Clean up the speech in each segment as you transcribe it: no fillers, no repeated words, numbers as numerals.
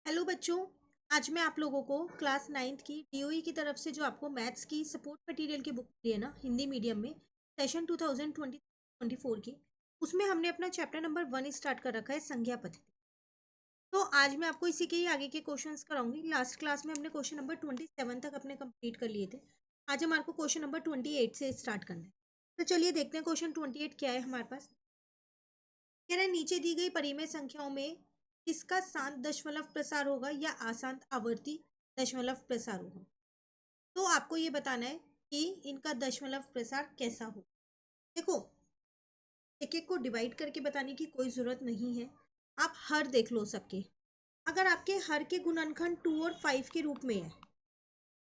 Hello बच्चों। आज मैं आप लोगों को क्लास 9th की डीओई की तरफ से जो आपको मैथ्स की सपोर्ट मटेरियल की बुक दी है ना, हिंदी मीडियम में सेशन 2020-24 की, उसमें हमने अपना चैप्टर नंबर 1 स्टार्ट कर रखा है, संज्ञा पद्धति। तो आज मैं आपको इसी के ही आगे के क्वेश्चंस कराऊंगी। लास्ट क्लास में हमने क्वेश्चन नंबर 27 तक अपने कंप्लीट कर लिए थे। आज हमारे को क्वेश्चन नंबर 28 से स्टार्ट करना है। तो चलिए देखते हैं क्वेश्चन 28 क्या है हमारे पास। कह रहे हैं नीचे दी गई परिमेय संख्याओं में किसका शांत दशमलव प्रसार होगा या अशांत आवर्ती दशमलव प्रसार होगा। तो आपको ये बताना है कि इनका दशमलव प्रसार कैसा हो। देखो, एक एक को डिवाइड करके बताने की कोई जरूरत नहीं है। आप हर देख लो सबके। अगर आपके हर के गुणनखंड 2 और 5 के रूप में है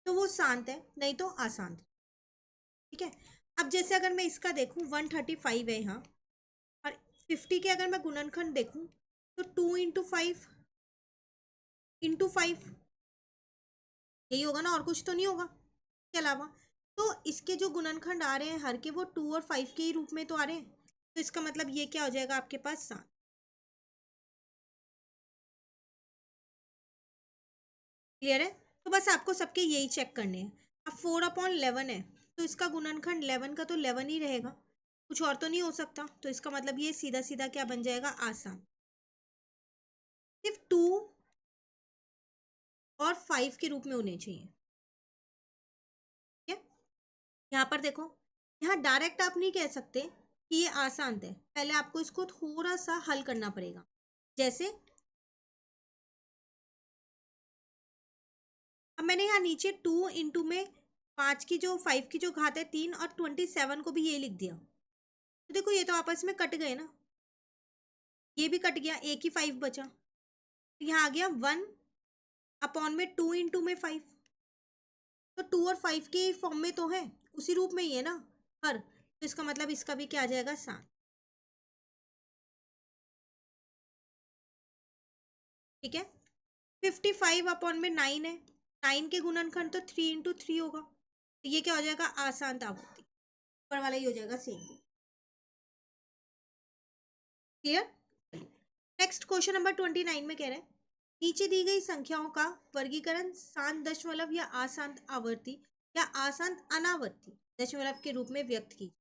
तो वो शांत है, नहीं तो अशांत। ठीक है। अब जैसे अगर मैं इसका देखूं 135 है यहाँ, और 50 के अगर मैं गुणनखंड देखूं तो 2 × 5 यही होगा ना, और कुछ तो नहीं होगा इसके अलावा। तो इसके जो गुणनखंड आ रहे हैं हर के, वो 2 और 5 के ही रूप में तो आ रहे हैं। तो इसका मतलब ये क्या हो जाएगा आपके पास, 7। क्लियर है। तो बस आपको सबके यही चेक करने हैं। अब 4/11 है तो इसका गुणनखंड 11 का तो 11 ही रहेगा, कुछ और तो नहीं हो सकता। तो इसका मतलब ये सीधा सीधा क्या बन जाएगा, आसान। सिर्फ 2 और 5 के रूप में होने चाहिए। ठीक है। यहाँ पर देखो, यहाँ डायरेक्ट आप नहीं कह सकते कि ये आसान है, पहले आपको इसको थोड़ा सा हल करना पड़ेगा। जैसे अब मैंने यहाँ नीचे 2 में 5 की जो 5 की जो घात है 3 और 27 को भी ये लिख दिया। तो देखो ये तो आपस में कट गए ना, ये भी कट गया, एक ही 5 बचा। तो यहाँ आ गया 1/2 में 5। तो 2 और 5 के फॉर्म में तो है, उसी रूप में ही है ना हर। तो इसका मतलब इसका भी क्या आ जाएगा, 7। ठीक है। 55/9 है, 9 के गुणनखंड तो 3 × 3 होगा। तो ये क्या हो जाएगा, आसान आवृत्ति। ऊपर वाला ही हो जाएगा same. Clear. Next question number 29 में कह रहे हैं नीचे दी गई संख्याओं का वर्गीकरण शांत दशमलव या अशांत आवर्ती या अशांत अनावर्ती दशमलव के रूप में व्यक्त की।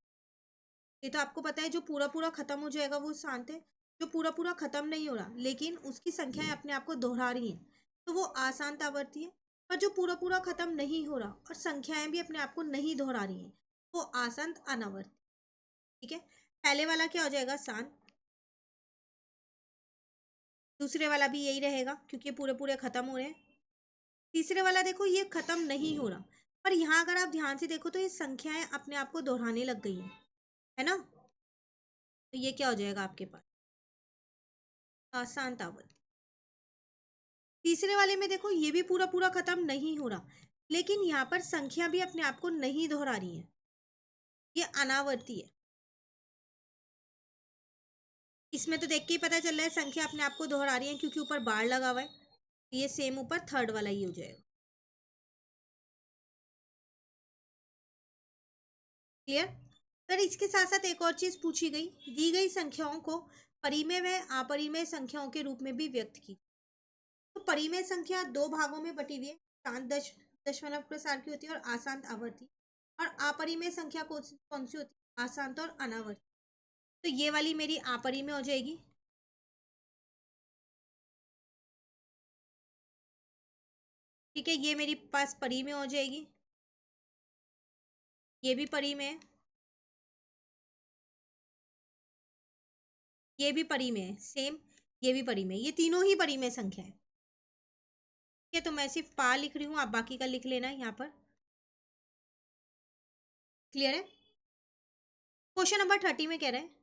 ये तो आपको पता है, जो पूरा पूरा खत्म हो जाएगा वो शांत है, जो पूरा पूरा खत्म नहीं हो रहा लेकिन उसकी संख्याएं अपने आप को दोहरा रही हैं तो वो अशांत आवर्ती है। और जो पूरा पूरा खत्म नहीं हो रहा और संख्याएं भी अपने आप को नहीं दोहरा रही हैं वो अशांत अनावर्ती। ठीक है। पहले वाला क्या हो जाएगा, शांत। दूसरे वाला भी यही रहेगा क्योंकि पूरे पूरे खत्म हो रहे हैं। तीसरे वाला देखो ये खत्म नहीं हो रहा, पर यहाँ अगर आप ध्यान से देखो तो ये संख्याएं अपने आप को दोहराने लग गई हैं, है ना। तो ये क्या हो जाएगा आपके पास, अशांत आवर्ती। तीसरे वाले में देखो ये भी पूरा पूरा खत्म नहीं हो रहा लेकिन यहाँ पर संख्या भी अपने आप को नहीं दोहरा रही है, ये अनावर्ती है। इसमें तो देख के ही पता चल रहा है संख्या अपने आप को दोहरा रही है क्योंकि ऊपर बार लगा हुआ है। ये सेम ऊपर थर्ड वाला ही हो जाएगा। क्लियर। पर इसके साथ साथ एक और चीज पूछी गई, दी गई संख्याओं को परिमेय व अपरिमेय संख्याओं के रूप में भी व्यक्त की। तो परिमेय संख्या दो भागों में बटी हुई है, शांत दशमलव प्रसार की होती है और अशांत आवर्ती। और अपरिमेय संख्या कौन सी होती है, अशांत और अनावर्ती। तो ये वाली मेरी अपरिमेय हो जाएगी। ठीक है, ये मेरी पास परिमेय हो जाएगी, ये भी परिमेय है, ये भी परिमेय है सेम, ये भी परिमेय, ये तीनों ही परिमेय संख्या है। ठीक है, तो मैं सिर्फ पा लिख रही हूँ, आप बाकी का लिख लेना यहाँ पर। क्लियर है। क्वेश्चन नंबर 30 में कह रहे हैं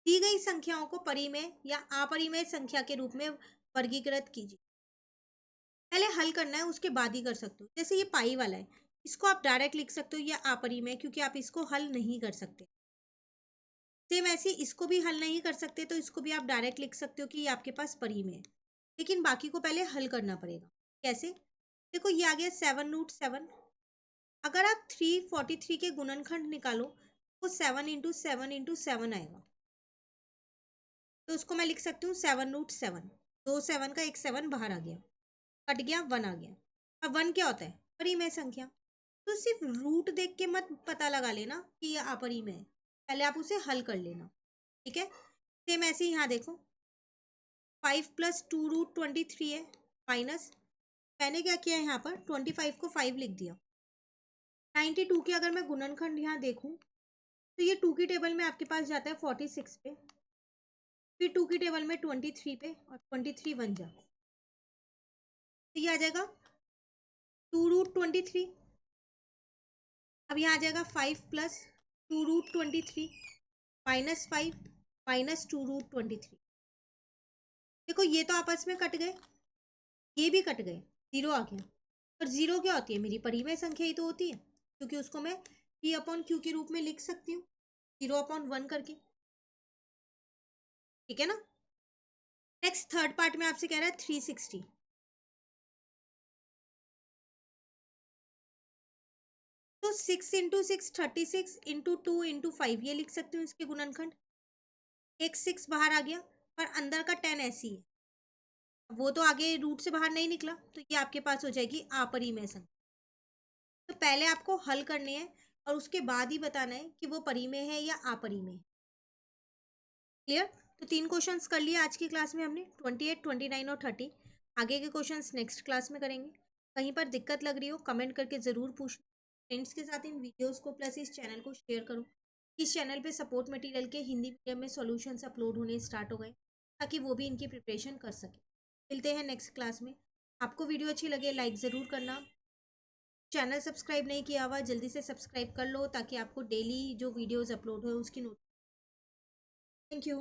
दी गई संख्याओं को परिमेय या अपरिमेय संख्या के रूप में वर्गीकृत कीजिए। पहले हल करना है उसके बाद ही कर सकते हो। जैसे ये पाई वाला है, इसको आप डायरेक्ट लिख सकते हो या अपरिमेय, क्योंकि आप इसको हल नहीं कर सकते। सेम ऐसे इसको भी हल नहीं कर सकते तो इसको भी आप डायरेक्ट लिख सकते हो कि ये आपके पास परिमेय है। लेकिन बाकी को पहले हल करना पड़ेगा। कैसे, देखो ये आ गया 7√7। अगर आप 343 के गुणनखंड निकालो तो 7 × 7 × 7 आएगा। तो उसको मैं लिख सकती हूँ 7√7। दो 7 का एक 7 बाहर आ गया, कट गया, 1 आ गया। अब 1 क्या होता है? परिमेय संख्या। तो सिर्फ रूट देख के मत पता लगा लेना कि ये अपरिमेय है, पहले आप उसे हल कर लेना, ठीक है। सेम ऐसे ही यहाँ देखो, 5 प्लस 2√23 है, माइनस, मैंने क्या किया है यहाँ पर 25 को 5 लिख दिया। 92 की अगर मैं गुणनखंड यहाँ देखूँ तो ये 2 की टेबल में आपके पास जाता है 46 पे, फिर 2 की टेबल में 23 पे, और 23 बन जाता है, तो ये आ जाएगा 2√23। अब यहाँ आ जाएगा 5 प्लस 2√23 माइनस 5 माइनस 2√23। देखो ये तो आपस में कट गए, ये भी कट गए, जीरो आ गया। और जीरो क्या होती है? मेरी परिमेय संख्या ही तो होती है, क्योंकि उसको मैं p अपॉन क्यू के रूप में लिख सकती हूँ, 0/1 करके, ठीक है ना। नेक्स्ट थर्ड पार्ट में आपसे कह रहा है 360। तो 6 इंटू 6 36 इंटू 2 इंटू 5 ये लिख सकती हूँ इसके गुणनखंड। एक 6 बाहर आ गया, पर अंदर का 10 ऐसी है, वो तो आगे रूट से बाहर नहीं निकला, तो ये आपके पास हो जाएगी अपरिमेय संख्या। तो पहले आपको हल करनी है और उसके बाद ही बताना है कि वो परिमेय है या अपरिमेय। क्लियर? तो 3 क्वेश्चंस कर लिए आज की क्लास में हमने, 28, 29 और 30। आगे के क्वेश्चंस नेक्स्ट क्लास में करेंगे। कहीं पर दिक्कत लग रही हो कमेंट करके ज़रूर पूछ। फ्रेंड्स के साथ इन वीडियोस को प्लस इस चैनल को शेयर करो। इस चैनल पे सपोर्ट मटेरियल के हिंदी मीडियम में सॉल्यूशंस अपलोड होने स्टार्ट हो गए, ताकि वो भी इनकी प्रिपरेशन कर सके। मिलते हैं नेक्स्ट क्लास में। आपको वीडियो अच्छी लगे लाइक ज़रूर करना। चैनल सब्सक्राइब नहीं किया हुआ जल्दी से सब्सक्राइब कर लो, ताकि आपको डेली जो वीडियोज़ अपलोड हो उसकी नोट। Thank you.